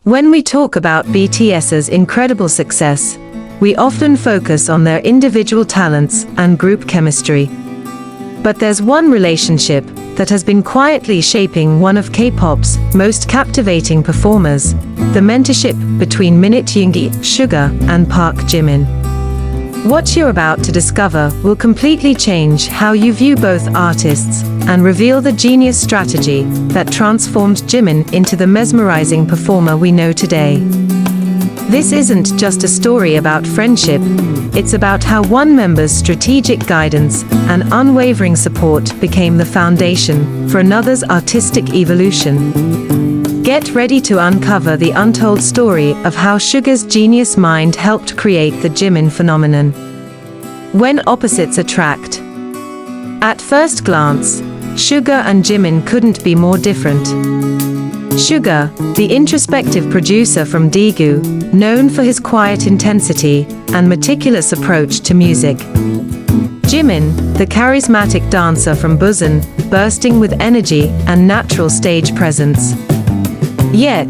When we talk about BTS's incredible success, we often focus on their individual talents and group chemistry. But there's one relationship that has been quietly shaping one of K-pop's most captivating performers, the mentorship between MinYoongi, Suga, and ParkJimin. What you're about to discover will completely change how you view both artists and reveal the genius strategy that transformed Jimin into the mesmerizing performer we know today. This isn't just a story about friendship, it's about how one member's strategic guidance and unwavering support became the foundation for another's artistic evolution. Get ready to uncover the untold story of how Suga's genius mind helped create the Jimin phenomenon. When opposites attract. At first glance, Suga and Jimin couldn't be more different. Suga, the introspective producer from Daegu, known for his quiet intensity and meticulous approach to music. Jimin, the charismatic dancer from Busan, bursting with energy and natural stage presence. Yet,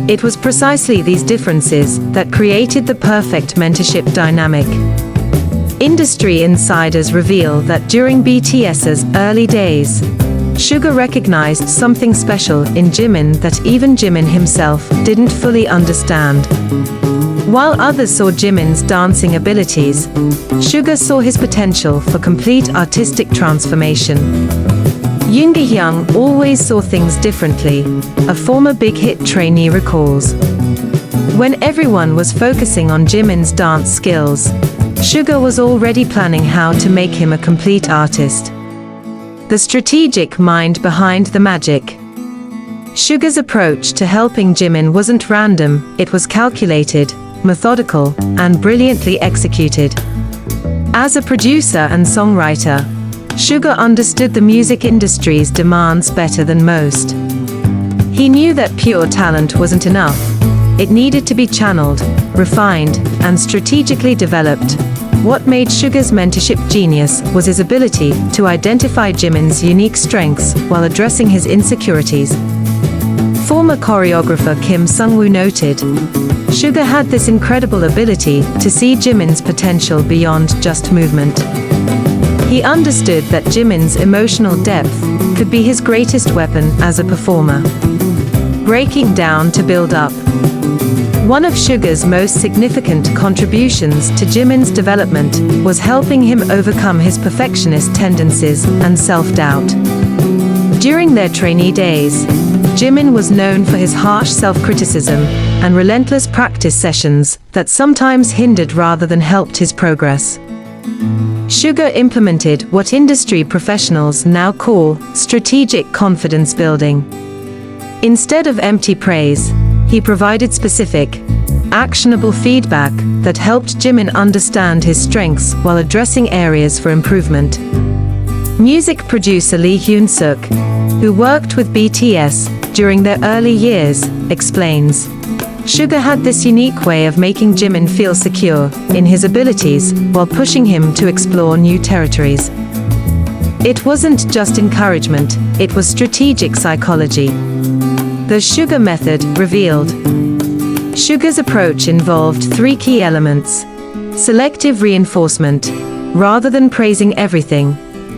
it was precisely these differences that created the perfect mentorship dynamic. Industry insiders reveal that during BTS's early days, Suga recognized something special in Jimin that even Jimin himself didn't fully understand. While others saw Jimin's dancing abilities, Suga saw his potential for complete artistic transformation. Yoongi Hyung always saw things differently, a former big hit trainee recalls. When everyone was focusing on Jimin's dance skills, Suga was already planning how to make him a complete artist. The strategic mind behind the magic. Suga's approach to helping Jimin wasn't random, it was calculated, methodical, and brilliantly executed. As a producer and songwriter, Suga understood the music industry's demands better than most. He knew that pure talent wasn't enough. It needed to be channeled, refined, and strategically developed. What made Suga's mentorship genius was his ability to identify Jimin's unique strengths while addressing his insecurities. Former choreographer Kim Sung-woo noted, Suga had this incredible ability to see Jimin's potential beyond just movement. He understood that Jimin's emotional depth could be his greatest weapon as a performer. Breaking down to build up. One of Suga's most significant contributions to Jimin's development was helping him overcome his perfectionist tendencies and self-doubt. During their trainee days, Jimin was known for his harsh self-criticism and relentless practice sessions that sometimes hindered rather than helped his progress. Suga implemented what industry professionals now call strategic confidence building. Instead of empty praise, he provided specific, actionable feedback that helped Jimin understand his strengths while addressing areas for improvement. Music producer Lee Hyun-suk, who worked with BTS during their early years, explains, Suga had this unique way of making Jimin feel secure in his abilities while pushing him to explore new territories. It wasn't just encouragement, it was strategic psychology. The Suga method revealed. Suga's approach involved three key elements. Selective reinforcement. Rather than praising everything,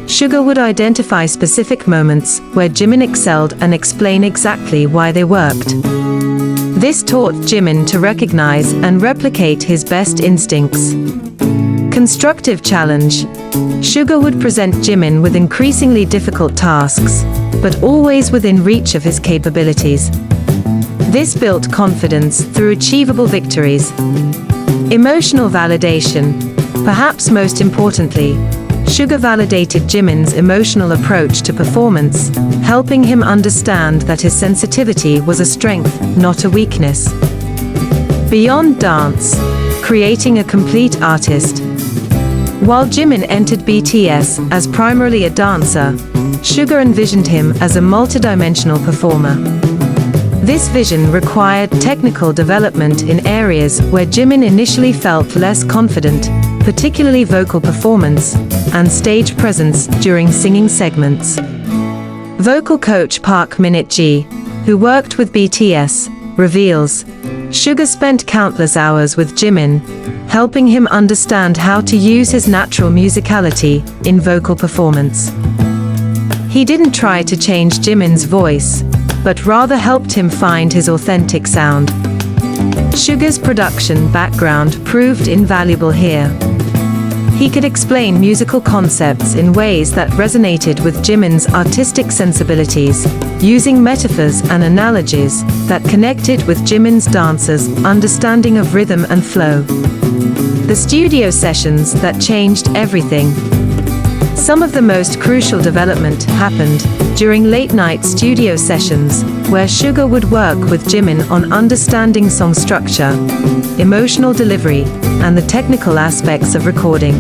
Suga would identify specific moments where Jimin excelled and explain exactly why they worked. This taught Jimin to recognize and replicate his best instincts. Constructive challenge. Suga would present Jimin with increasingly difficult tasks, but always within reach of his capabilities. This built confidence through achievable victories. Emotional validation. Perhaps most importantly, Suga validated Jimin's emotional approach to performance, helping him understand that his sensitivity was a strength, not a weakness. Beyond dance, creating a complete artist. While Jimin entered BTS as primarily a dancer, Suga envisioned him as a multidimensional performer. This vision required technical development in areas where Jimin initially felt less confident, particularly vocal performance and stage presence during singing segments. Vocal coach Park Min-ji, who worked with BTS, reveals, Suga spent countless hours with Jimin, helping him understand how to use his natural musicality in vocal performance. He didn't try to change Jimin's voice, but rather helped him find his authentic sound. Suga's production background proved invaluable here. He could explain musical concepts in ways that resonated with Jimin's artistic sensibilities, using metaphors and analogies that connected with Jimin's dancers' understanding of rhythm and flow. The studio sessions that changed everything. Some of the most crucial development happened during late-night studio sessions, where Suga would work with Jimin on understanding song structure, emotional delivery, and the technical aspects of recording.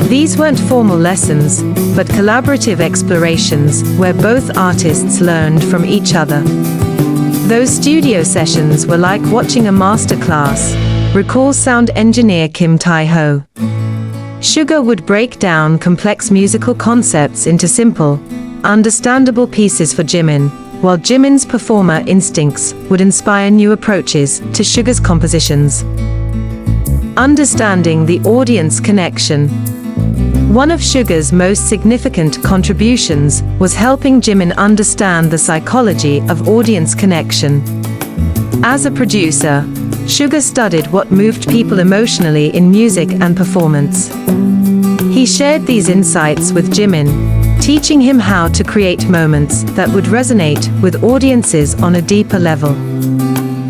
These weren't formal lessons, but collaborative explorations where both artists learned from each other. Those studio sessions were like watching a masterclass, recalls sound engineer Kim Tae-ho. Suga would break down complex musical concepts into simple, understandable pieces for Jimin, while Jimin's performer instincts would inspire new approaches to Suga's compositions. Understanding the audience connection. One of Suga's most significant contributions was helping Jimin understand the psychology of audience connection. As a producer, Suga studied what moved people emotionally in music and performance. He shared these insights with Jimin, teaching him how to create moments that would resonate with audiences on a deeper level.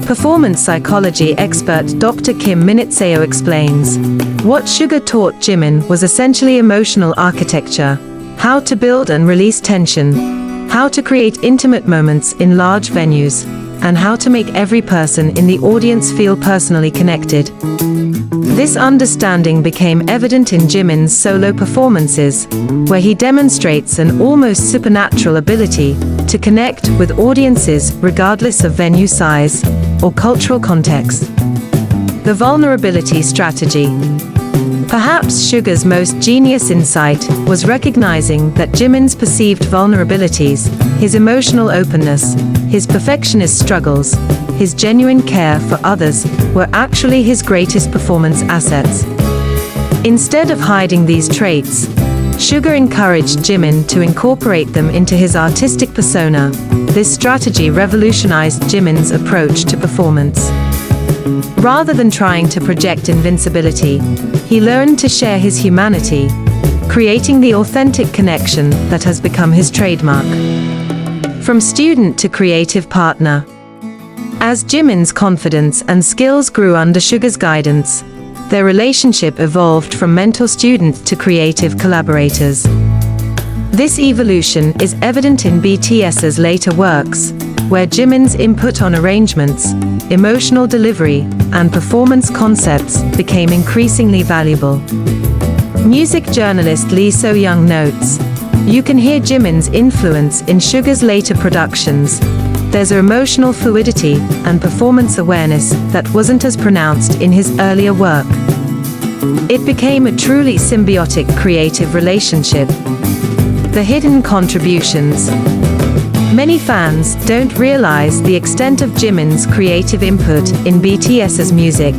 Performance psychology expert Dr. Kim Min-seo explains, what Suga taught Jimin was essentially emotional architecture, how to build and release tension, how to create intimate moments in large venues, and how to make every person in the audience feel personally connected. This understanding became evident in Jimin's solo performances, where he demonstrates an almost supernatural ability to connect with audiences regardless of venue size or cultural context. The vulnerability strategy. Perhaps Suga's most genius insight was recognizing that Jimin's perceived vulnerabilities, his emotional openness, his perfectionist struggles, his genuine care for others, were actually his greatest performance assets. Instead of hiding these traits, Suga encouraged Jimin to incorporate them into his artistic persona. This strategy revolutionized Jimin's approach to performance. Rather than trying to project invincibility, he learned to share his humanity, creating the authentic connection that has become his trademark. From student to creative partner. As Jimin's confidence and skills grew under Suga's guidance, their relationship evolved from mentor-student to creative collaborators. This evolution is evident in BTS's later works, where Jimin's input on arrangements, emotional delivery, and performance concepts became increasingly valuable. Music journalist Lee So-young notes, you can hear Jimin's influence in Suga's later productions. There's an emotional fluidity and performance awareness that wasn't as pronounced in his earlier work. It became a truly symbiotic creative relationship. The hidden contributions. Many fans don't realize the extent of Jimin's creative input in BTS's music,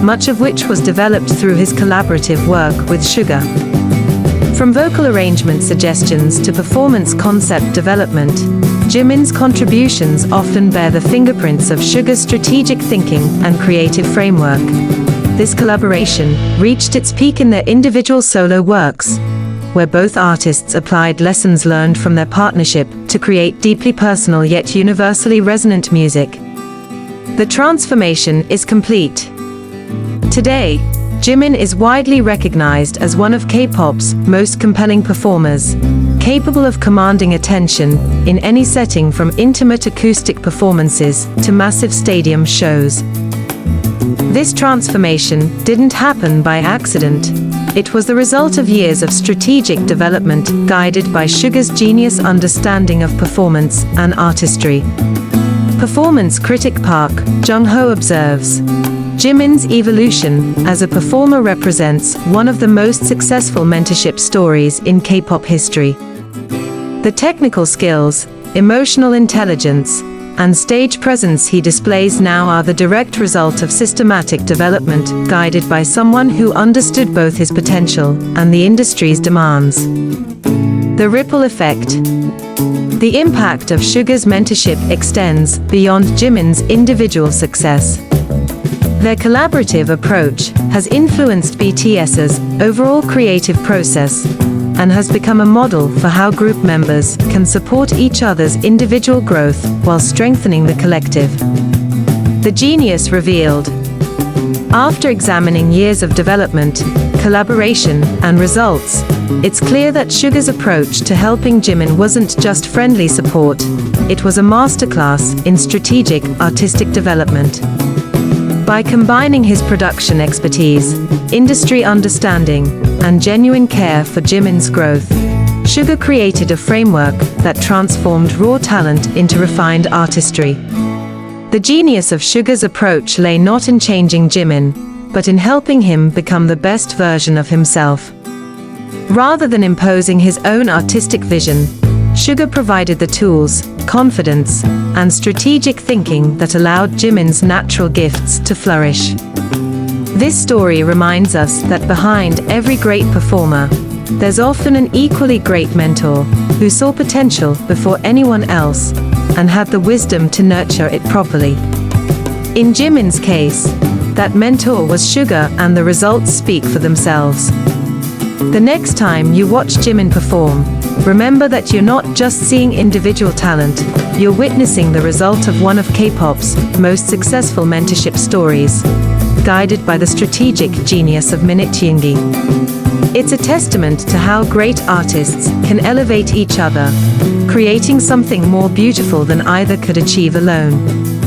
much of which was developed through his collaborative work with Suga. From vocal arrangement suggestions to performance concept development, Jimin's contributions often bear the fingerprints of Suga's strategic thinking and creative framework. This collaboration reached its peak in their individual solo works, where both artists applied lessons learned from their partnership to create deeply personal yet universally resonant music. The transformation is complete. Today, Jimin is widely recognized as one of K-pop's most compelling performers, capable of commanding attention in any setting from intimate acoustic performances to massive stadium shows. This transformation didn't happen by accident. It was the result of years of strategic development guided by Suga's genius understanding of performance and artistry. Performance critic Park Jung-ho observes, Jimin's evolution as a performer represents one of the most successful mentorship stories in K-pop history. The technical skills, emotional intelligence, and stage presence he displays now are the direct result of systematic development, guided by someone who understood both his potential and the industry's demands. The ripple effect. The impact of Suga's mentorship extends beyond Jimin's individual success. Their collaborative approach has influenced BTS's overall creative process and has become a model for how group members can support each other's individual growth while strengthening the collective. The genius revealed. After examining years of development, collaboration, and results, it's clear that Suga's approach to helping Jimin wasn't just friendly support, it was a masterclass in strategic, artistic development. By combining his production expertise, industry understanding, and genuine care for Jimin's growth, Suga created a framework that transformed raw talent into refined artistry. The genius of Suga's approach lay not in changing Jimin, but in helping him become the best version of himself. Rather than imposing his own artistic vision, Suga provided the tools, confidence, and strategic thinking that allowed Jimin's natural gifts to flourish. This story reminds us that behind every great performer, there's often an equally great mentor who saw potential before anyone else and had the wisdom to nurture it properly. In Jimin's case, that mentor was Suga, and the results speak for themselves. The next time you watch Jimin perform, remember that you're not just seeing individual talent, you're witnessing the result of one of K-pop's most successful mentorship stories, guided by the strategic genius of MinYoongi. It's a testament to how great artists can elevate each other, creating something more beautiful than either could achieve alone.